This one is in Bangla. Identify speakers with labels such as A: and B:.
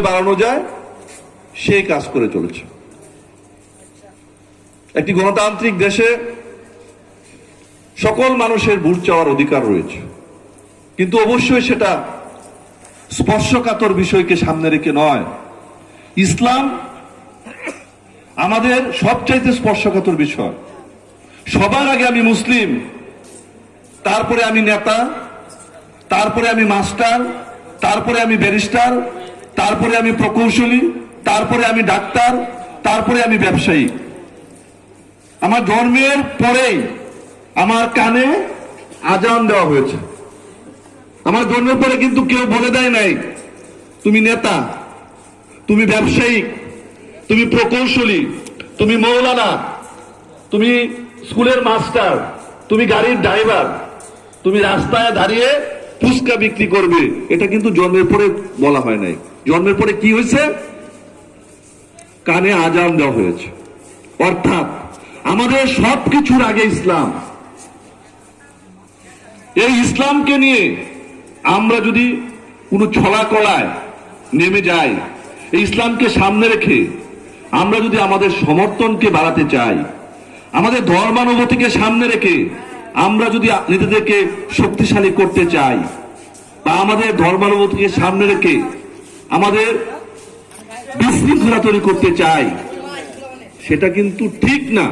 A: বাড়ানো যায় সেই কাজ করে চলেছে। একটি গণতান্ত্রিক দেশে সকল মানুষের ভোট চাওয়ার অধিকার রয়েছে, কিন্তু অবশ্যই সেটা স্পর্শকাতর বিষয়কে সামনে রেখে নয়। ইসলাম আমাদের সবচাইতে স্পর্শকাতর বিষয়। সবার আগে আমি মুসলিম, তারপরে আমি নেতা, তারপরে আমি মাস্টার, তারপরে আমি ব্যারিস্টার, তারপরে আমি প্রকৌশলী, তারপরে আমি ডাক্তার, তারপরে আমি ব্যবসায়ী। আমার জন্মের পরেই আমার কানে আজান দেওয়া হয়েছে। আমার জন্মের পরে কিন্তু কেউ বলে দেয় নাই তুমি নেতা, তুমি ব্যবসায়ী, তুমি প্রকৌশলী, তুমি মৌলানা, তুমি স্কুলের মাস্টার, তুমি গাড়ির ড্রাইভার, তুমি রাস্তায় দাঁড়িয়ে ফুচকা বিক্রি করবে। এটা কিন্তু জন্মের পরে বলা হয় নাই। জন্মের পরে কি হয়েছে? কানে আজান দেওয়া হয়েছে। অর্থাৎ আমাদের সবকিছুর আগে ইসলাম। এই ইসলামকে নিয়ে আমরা যদি কোনো ছলা কলায় নেমে যাই, এই ইসলামকে সামনে রেখে আমরা যদি আমাদের সমর্থনকে বাড়াতে চাই, আমাদের ধর্মানুভূতিকে সামনে রেখে আমরা যদি নিজেদেরকে শক্তিশালী করতে চাই, বা আমাদের ধর্মানুভূতিকে সামনে রেখে আমাদের বিশৃঙ্খলা তৈরি করতে চাই, সেটা কিন্তু ঠিক না।